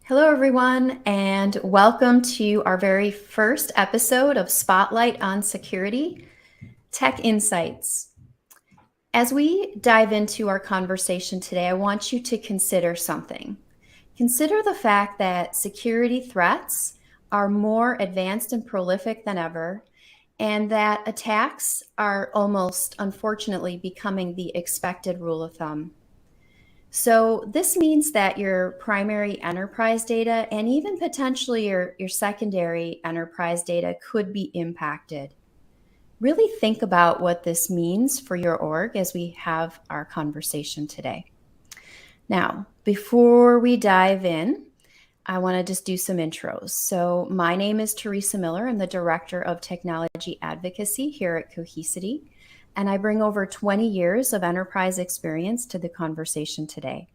Hello, everyone, and welcome to our very first episode of Spotlight on Security Tech Insights. As we dive into our conversation today, I want you to consider something. Consider the fact that security threats are more advanced and prolific than ever, and that attacks are almost unfortunately becoming the expected rule of thumb. So this means that your primary enterprise data and even potentially your secondary enterprise data could be impacted. Really think about what this means for your org as we have our conversation today. Now, before we dive in, I want to just do some intros. So my name is Theresa Miller. I'm the Director of Technology Advocacy here at Cohesity, and I bring over 20 years of enterprise experience to the conversation today.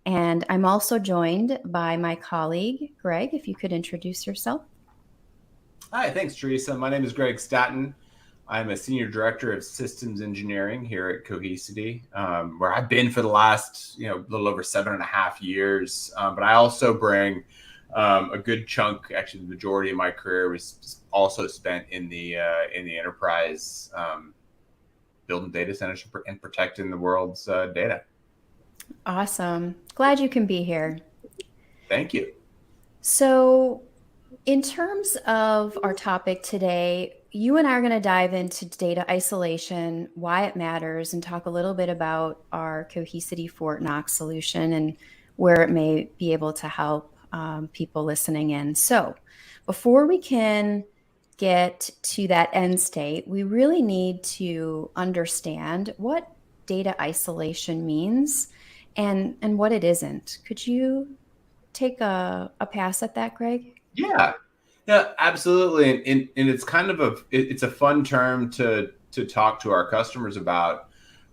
And I'm also joined by my colleague, Greg, if you could introduce yourself. Hi, thanks, Theresa. My name is Greg Statton. I'm a Senior Director of Systems Engineering here at Cohesity, where I've been for the last, little over 7.5 years. But I also bring a good chunk, actually the majority of my career was also spent in the enterprise, building data centers and protecting the world's data. Awesome. Glad you can be here. Thank you. So, in terms of our topic today, you and I are going to dive into data isolation, why it matters, and talk a little bit about our Cohesity Fort Knox solution and where it may be able to help people listening in. So, before we can get to that end state, we really need to understand what data isolation means and what it isn't. Could you take a pass at that, Greg? Yeah, absolutely. And it's kind of it's a fun term to talk to our customers about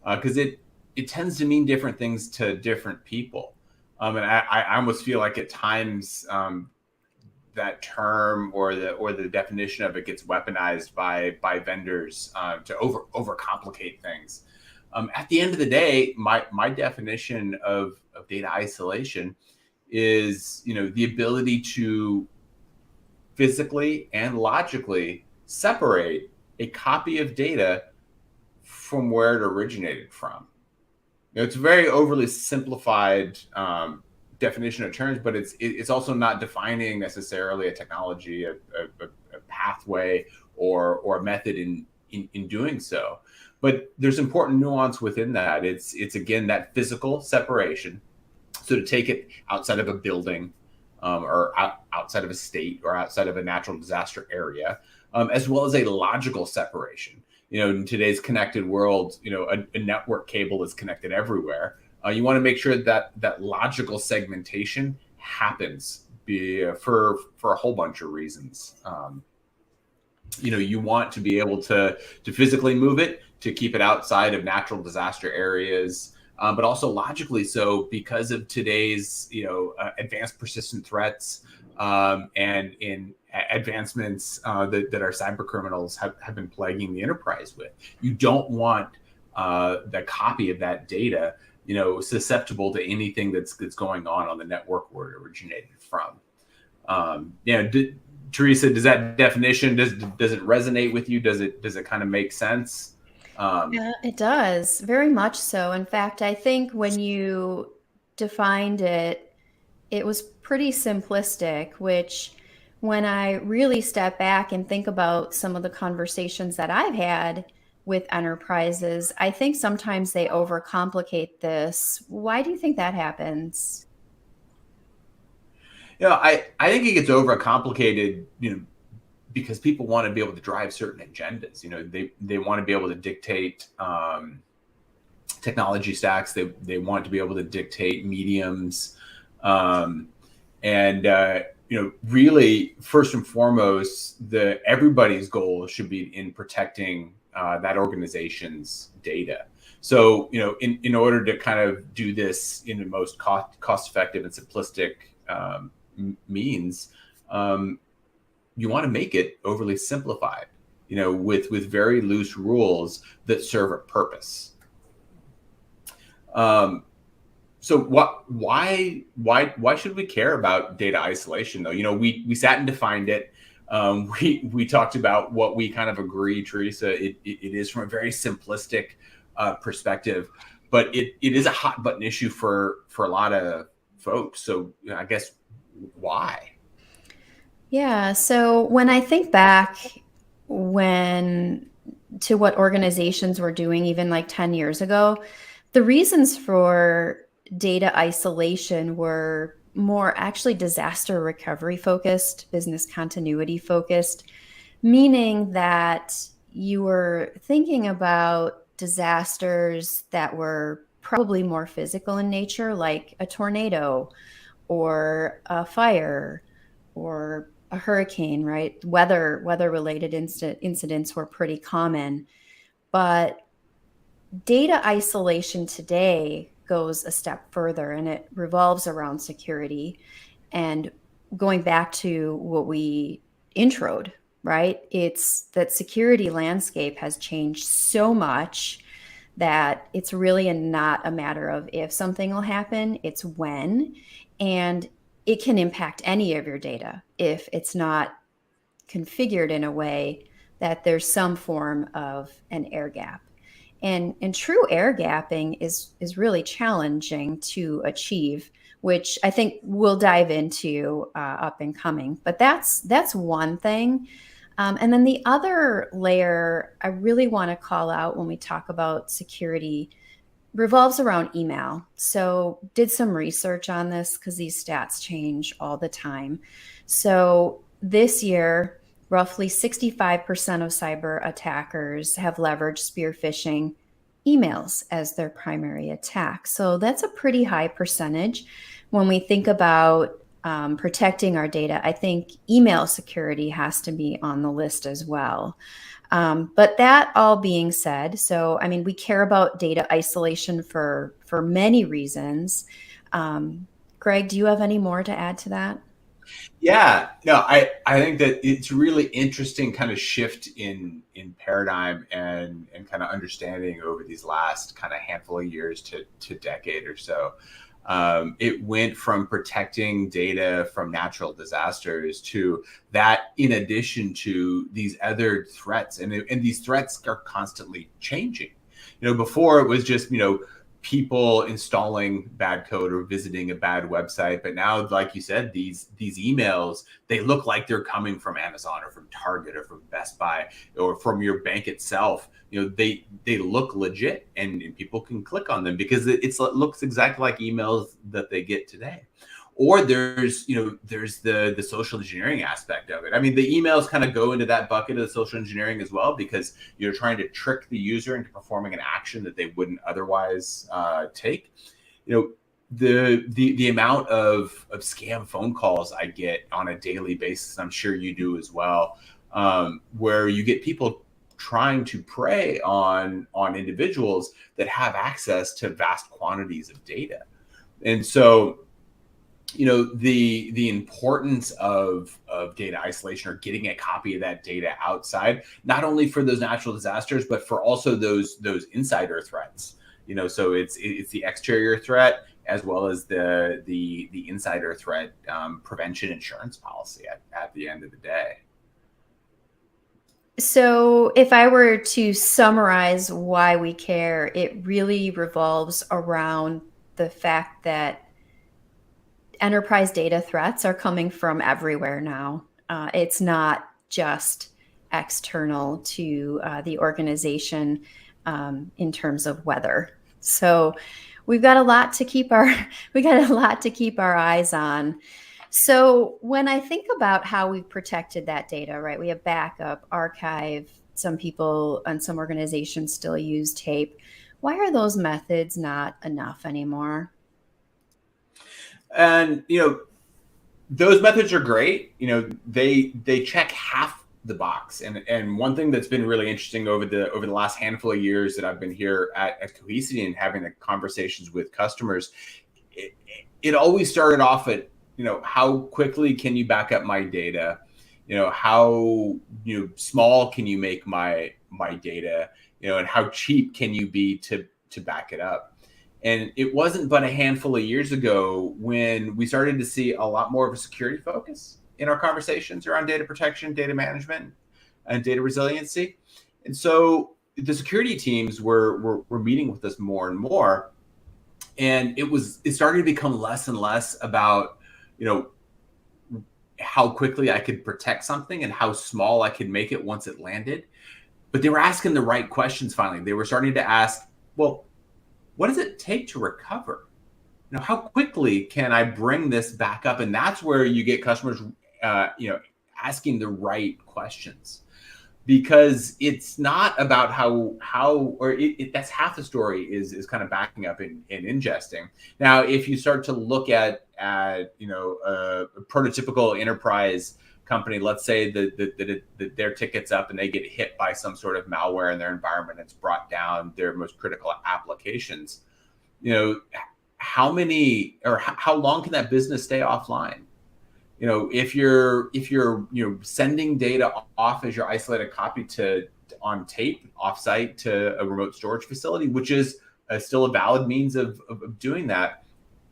because it tends to mean different things to different people. And I almost feel like at times that term or the definition of it gets weaponized by vendors to overcomplicate things. At the end of the day, my definition of data isolation is the ability to physically and logically separate a copy of data from where it originated from. It's a very overly simplified definition of terms, but it's also not defining necessarily a technology, a pathway, or a method in doing so. But there's important nuance within that. It's again that physical separation. So to take it outside of a building, or outside of a state or outside of a natural disaster area, as well as a logical separation. In today's connected world, a network cable is connected everywhere. You want to make sure that logical segmentation happens for a whole bunch of reasons. You want to be able to physically move it, to keep it outside of natural disaster areas, but also logically so because of today's advanced persistent threats and in advancements that our cyber criminals have been plaguing the enterprise with. You don't want the copy of that data susceptible to anything that's going on the network where it originated from. Theresa, does that definition does it resonate with you? Does it kind of make sense? Yeah, it does, very much so. In fact, I think when you defined it, it was pretty simplistic, which when I really step back and think about some of the conversations that I've had with enterprises, I think sometimes they overcomplicate this. Why do you think that happens? I think it gets overcomplicated, because people want to be able to drive certain agendas. They want to be able to dictate technology stacks. They want to be able to dictate mediums, and really, first and foremost, everybost goal should be in protecting that organization's data. So, in order to kind of do this in the most cost effective and simplistic means, you want to make it overly simplified, with very loose rules that serve a purpose. So why should we care about data isolation though? We sat and defined it. We talked about what we kind of agree, Theresa. It is from a very simplistic perspective, but it is a hot button issue for a lot of folks. So I guess why? Yeah. So when I think back to what organizations were doing even like 10 years ago, the reasons for data isolation were more actually disaster recovery focused, business continuity focused, meaning that you were thinking about disasters that were probably more physical in nature, like a tornado or a fire or a hurricane, right? Weather related incidents were pretty common, but data isolation today goes a step further, and it revolves around security. And going back to what we introed, right? It's that security landscape has changed so much that it's really not a matter of if something will happen, it's when. And it can impact any of your data if it's not configured in a way that there's some form of an air gap. And true air gapping is really challenging to achieve, which I think we'll dive into up and coming. But that's one thing. And then the other layer I really want to call out when we talk about security revolves around email. So did some research on this because these stats change all the time. So this year, roughly 65% of cyber attackers have leveraged spear phishing emails as their primary attack. So that's a pretty high percentage. When we think about protecting our data, I think email security has to be on the list as well. But that all being said, so I mean, we care about data isolation for many reasons. Greg, do you have any more to add to that? Yeah, no, I think that it's really interesting kind of shift in paradigm and kind of understanding over these last kind of handful of years to decade or so. It went from protecting data from natural disasters to that, in addition to these other threats, and these threats are constantly changing. Before it was just people installing bad code or visiting a bad website, but now, like you said, these emails, they look like they're coming from Amazon or from Target or from Best Buy or from your bank itself. They look legit, and people can click on them because it looks exactly like emails that they get today. Or there's the social engineering aspect of it. I mean, the emails kind of go into that bucket of the social engineering as well, because you're trying to trick the user into performing an action that they wouldn't otherwise take. The amount of scam phone calls I get on a daily basis, I'm sure you do as well, where you get people trying to prey on individuals that have access to vast quantities of data. And so the importance of data isolation, or getting a copy of that data outside, not only for those natural disasters, but for also those insider threats. So it's the exterior threat as well as the insider threat prevention insurance policy at the end of the day. So if I were to summarize why we care, it really revolves around the fact that enterprise data threats are coming from everywhere now. It's not just external to the organization in terms of weather. So we've got a lot to keep our eyes on. So when I think about how we've protected that data, right? We have backup, archive. Some people and some organizations still use tape. Why are those methods not enough anymore? And those methods are great. They check half the box. And one thing that's been really interesting over the last handful of years that I've been here at Cohesity and having the conversations with customers, it always started off at how quickly can you back up my data? How small can you make my data? And how cheap can you be to back it up? And it wasn't but a handful of years ago when we started to see a lot more of a security focus in our conversations around data protection, data management, and data resiliency. And so the security teams were meeting with us more and more. And it started to become less and less about, how quickly I could protect something and how small I could make it once it landed. But they were asking the right questions finally. They were starting to ask, well, what does it take to recover? How quickly can I bring this back up? And that's where you get customers, asking the right questions, because it's not about that's half the story is kind of backing up and ingesting. Now, if you start to look at a prototypical enterprise company, let's say that their ticket's up and they get hit by some sort of malware in their environment, it's brought down their most critical applications. How long can that business stay offline? If you're sending data off as your isolated copy on tape offsite to a remote storage facility, which is still a valid means of doing that,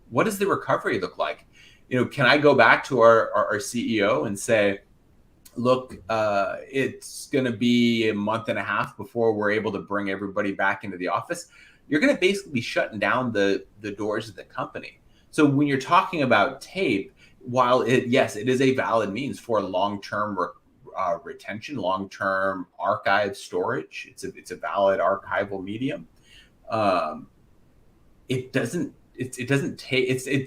what does the recovery look like? Can I go back to our CEO and say, look, it's going to be a month and a half before we're able to bring everybody back into the office? You're going to basically be shutting down the doors of the company. So when you're talking about tape, while it is a valid means for long-term retention, long-term archive storage, it's a valid archival medium. It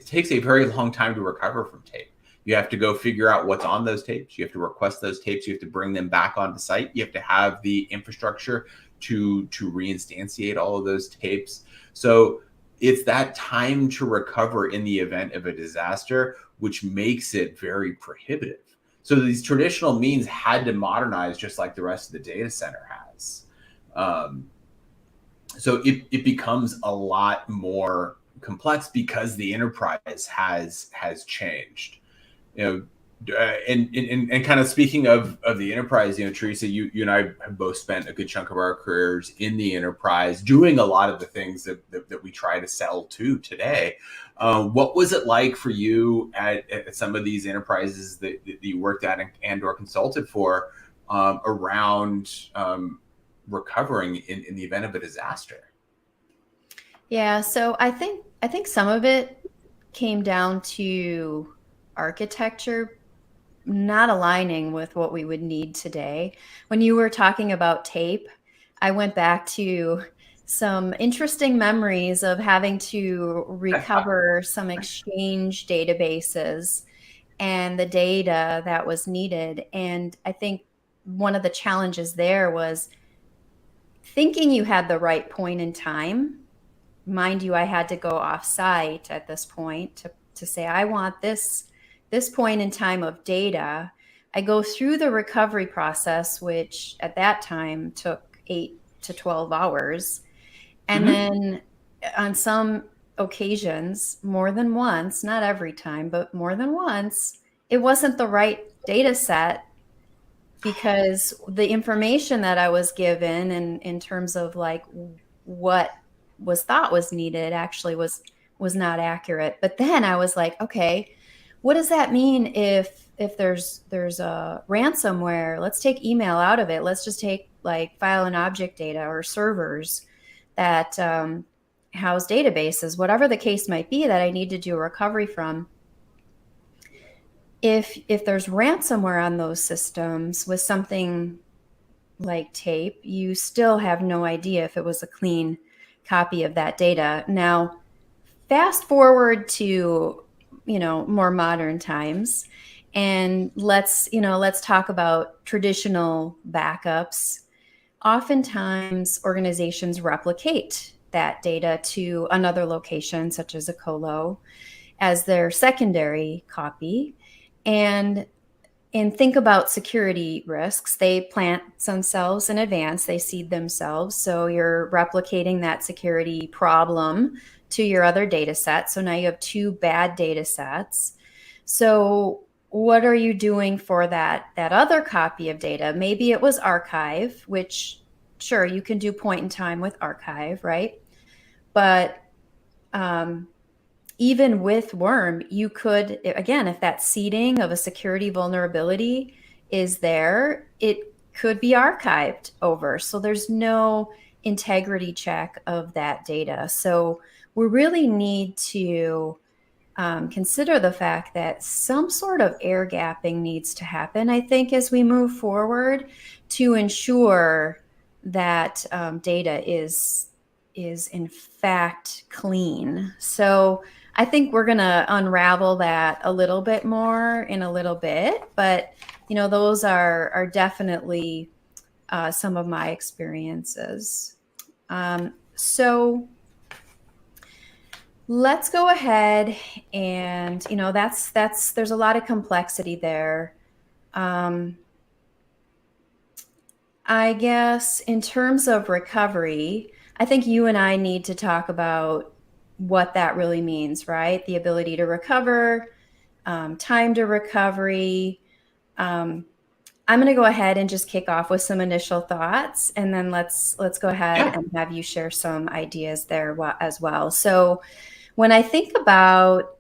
takes a very long time to recover from tape. You have to go figure out what's on those tapes. You have to request those tapes. You have to bring them back onto site. You have to have the infrastructure to reinstantiate all of those tapes. So it's that time to recover in the event of a disaster, which makes it very prohibitive. So these traditional means had to modernize just like the rest of the data center has. So it becomes a lot more complex because the enterprise has changed. And kind of speaking of the enterprise, Theresa, you and I have both spent a good chunk of our careers in the enterprise doing a lot of the things that we try to sell to today. What was it like for you at some of these enterprises that you worked at and or consulted for around recovering in the event of a disaster? Yeah, so I think some of it came down to architecture not aligning with what we would need today. When you were talking about tape, I went back to some interesting memories of having to recover some Exchange databases and the data that was needed. And I think one of the challenges there was thinking you had the right point in time. Mind you, I had to go off site at this point to say, I want this point in time of data. I go through the recovery process, which at that time took 8 to 12 hours. And then on some occasions, more than once, not every time, but more than once, it wasn't the right data set because the information that I was given and in terms of like what was thought was needed actually was not accurate. But then I was like, okay, what does that mean if there's a ransomware? Let's take email out of it. Let's just take like file and object data or servers that house databases, whatever the case might be that I need to do a recovery from. If there's ransomware on those systems with something like tape, you still have no idea if it was a clean copy of that data. Now, fast forward to more modern times, and let's talk about traditional backups. Oftentimes, organizations replicate that data to another location, such as a colo, as their secondary copy. And think about security risks. They plant themselves in advance. They seed themselves. So you're replicating that security problem to your other data set. So now you have 2 bad data sets. So what are you doing for that other copy of data? Maybe it was archive, which sure, you can do point in time with archive, right? But even with worm, you could, again, if that seeding of a security vulnerability is there, it could be archived over. So there's no integrity check of that data. So we really need to consider the fact that some sort of air gapping needs to happen, I think, as we move forward to ensure that data is in fact clean. So I think we're going to unravel that a little bit more in a little bit, but those are definitely some of my experiences. So let's go ahead and, there's a lot of complexity there. I guess in terms of recovery, I think you and I need to talk about what that really means, right? The ability to recover, time to recovery. I'm going to go ahead and just kick off with some initial thoughts, and then let's go ahead and have you share some ideas there as well. So when I think about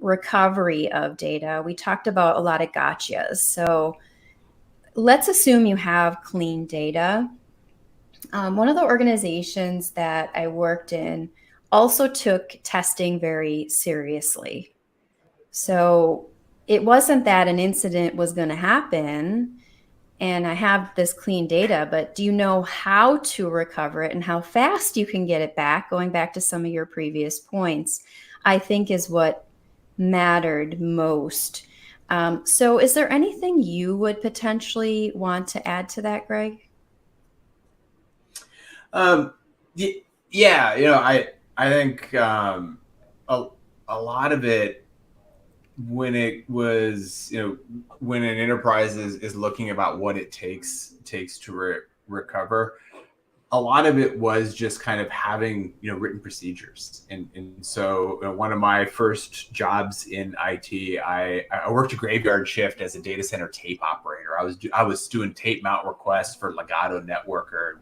recovery of data, we talked about a lot of gotchas. So let's assume you have clean data. One of the organizations that I worked in also took testing very seriously. So it wasn't that an incident was going to happen and I have this clean data, but do you know how to recover it and how fast you can get it back? Going back to some of your previous points, I think is what mattered most. So is there anything you would potentially want to add to that, Greg? Yeah, I think a lot of it, when it was, when an enterprise is looking about what it takes to recover, a lot of it was just kind of having, written procedures. And so one of my first jobs in IT, I worked a graveyard shift as a data center tape operator. I was doing tape mount requests for Legato Networker,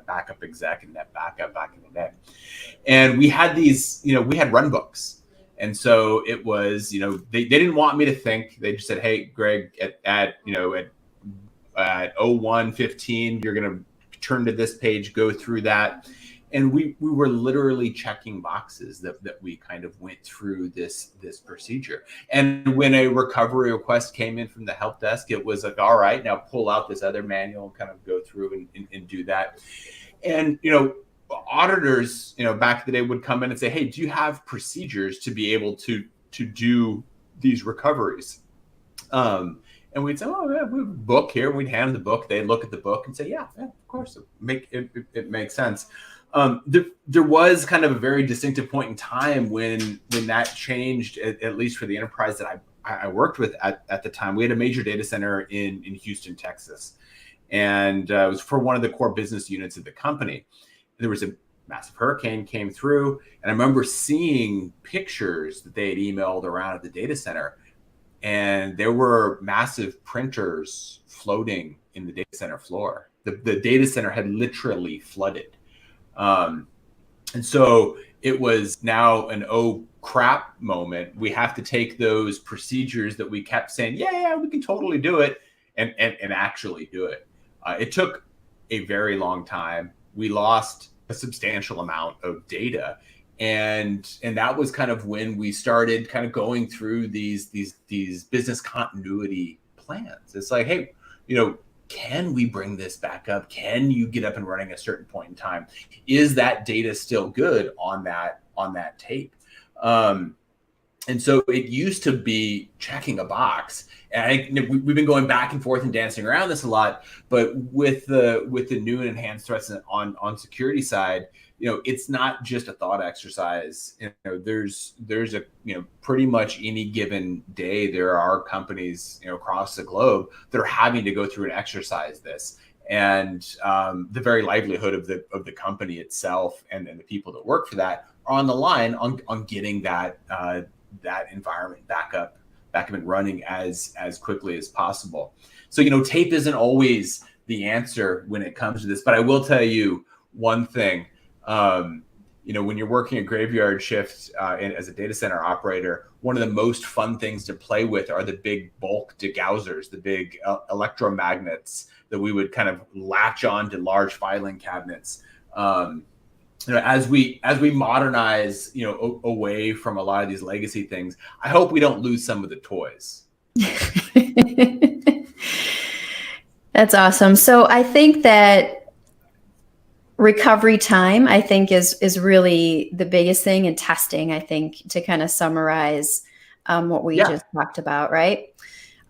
backup exec and net backup back in the day. And we had these, we had run books. And so it was, they didn't want me to think. They just said, hey, Greg, at 01:15, you're going to turn to this page, go through that. And we were literally checking boxes that we kind of went through this procedure. And when a recovery request came in from the help desk, it was like, all right, now pull out this other manual and kind of go through and do that. And, auditors, back in the day would come in and say, hey, do you have procedures to be able to do these recoveries? And we'd say, oh, yeah, we have a book here. We'd hand them the book. They'd look at the book and say, yeah, of course, it makes sense. There was kind of a very distinctive point in time when that changed, at least for the enterprise that I worked with at the time. We had a major data center in Houston, Texas. And it was for one of the core business units of the company. There was a massive hurricane came through. And I remember seeing pictures that they had emailed around at the data center. And there were massive printers floating in the data center floor. The data center had literally flooded. And so it was now an oh crap moment. We have to take those procedures that we kept saying, yeah, we can totally do it, and actually do it. It took a very long time. We lost a substantial amount of data. And that was kind of when we started kind of going through these business continuity plans. It's like, hey, can we bring this back up? Can you get up and running at a certain point in time? Is that data still good on that tape? And so it used to be checking a box. And we've been going back and forth and dancing around this a lot. But with the new and enhanced threats on security side, it's not just a thought exercise. There's a pretty much any given day there are companies across the globe that are having to go through and exercise this, and the very livelihood of the company itself and the people that work for that are on the line on getting that environment back up and running as quickly as possible. So tape isn't always the answer when it comes to this, but I will tell you one thing. when you're working a graveyard shift as a data center operator, one of the most fun things to play with are the big bulk degaussers, the big electromagnets that we would kind of latch on to large filing cabinets. As we modernize, away from a lot of these legacy things, I hope we don't lose some of the toys. That's awesome. So I think that recovery time, I think, is really the biggest thing, and testing, I think, to kind of summarize what we just talked about, right?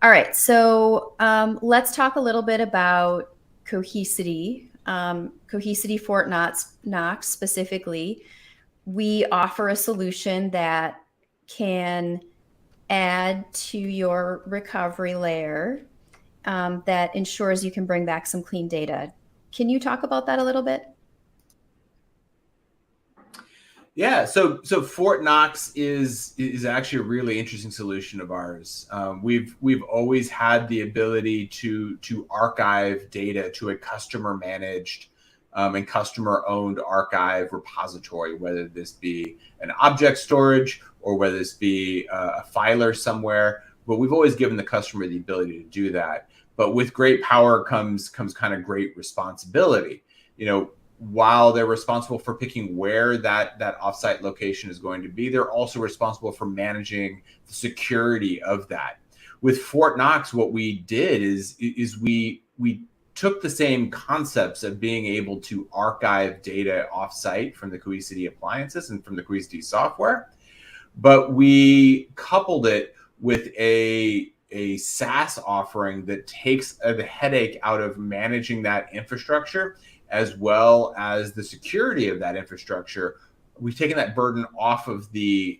All right. So let's talk a little bit about Cohesity. Cohesity Fort Knox specifically. We offer a solution that can add to your recovery layer that ensures you can bring back some clean data. Can you talk about that a little bit? Yeah, so Fort Knox is actually a really interesting solution of ours. We've always had the ability to archive data to a customer managed and customer owned archive repository, whether this be an object storage or whether this be a filer somewhere. But we've always given the customer the ability to do that. But with great power comes kind of great responsibility. While they're responsible for picking where that offsite location is going to be, they're also responsible for managing the security of that. With Fort Knox, what we did is we took the same concepts of being able to archive data offsite from the Cohesity appliances and from the Cohesity software, but we coupled it with a SaaS offering that takes the headache out of managing that infrastructure, as well as the security of that infrastructure. We've taken that burden off of the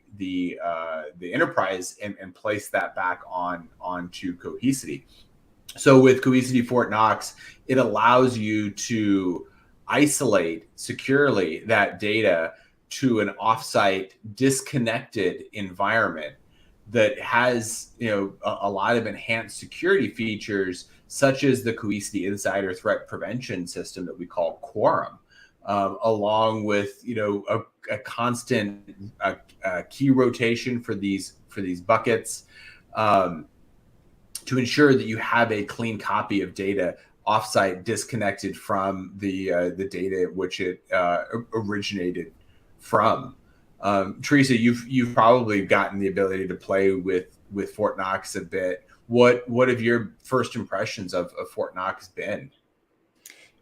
enterprise and placed that back onto Cohesity. So with Cohesity Fort Knox, it allows you to isolate securely that data to an offsite disconnected environment that has a lot of enhanced security features, such as the Cohesity Insider Threat Prevention System that we call Quorum, along with a constant key rotation for these buckets, to ensure that you have a clean copy of data offsite, disconnected from the data which it originated from. Theresa, you've probably gotten the ability to play with Fort Knox a bit. What have your first impressions of Fort Knox been?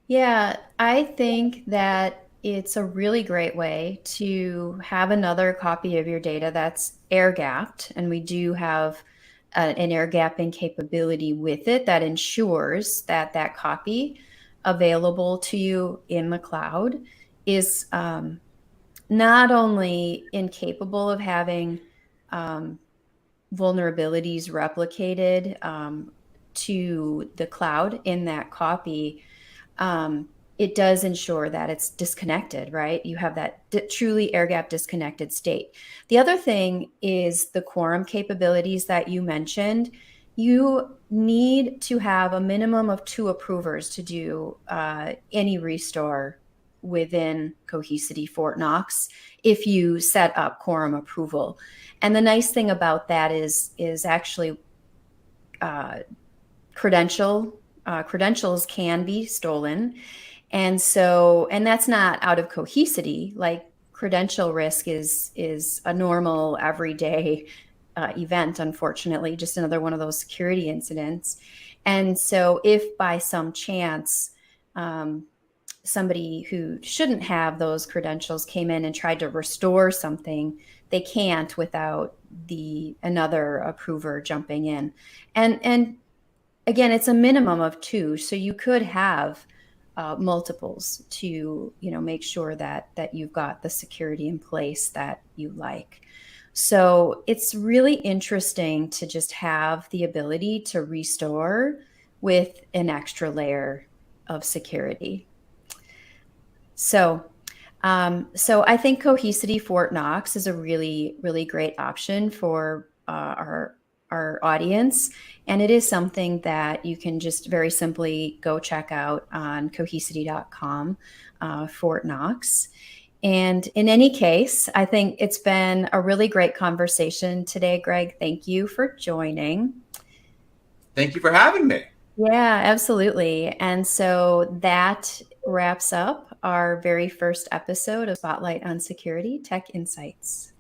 Yeah, I think that it's a really great way to have another copy of your data that's air gapped, and we do have an air gapping capability with it that ensures that that copy available to you in the cloud is not only incapable of having vulnerabilities replicated to the cloud in that copy, it does ensure that it's disconnected, right? You have that truly air gap disconnected state. The other thing is the quorum capabilities that you mentioned. You need to have a minimum of 2 approvers to do any restore within Cohesity Fort Knox if you set up quorum approval. And the nice thing about that is actually credentials can be stolen. And that's not out of Cohesity. Like, credential risk is a normal everyday event, unfortunately, just another one of those security incidents. And so if by some chance somebody who shouldn't have those credentials came in and tried to restore something, they can't without another approver jumping in. And again, it's a minimum of 2, so you could have multiples to make sure that you've got the security in place that you like. So it's really interesting to just have the ability to restore with an extra layer of security. So I think Cohesity Fort Knox is a really, really great option for our audience. And it is something that you can just very simply go check out on cohesity.com, Fort Knox. And in any case, I think it's been a really great conversation today, Greg. Thank you for joining. Thank you for having me. Yeah, absolutely. And so that wraps up our very first episode of Spotlight on Security Tech Insights.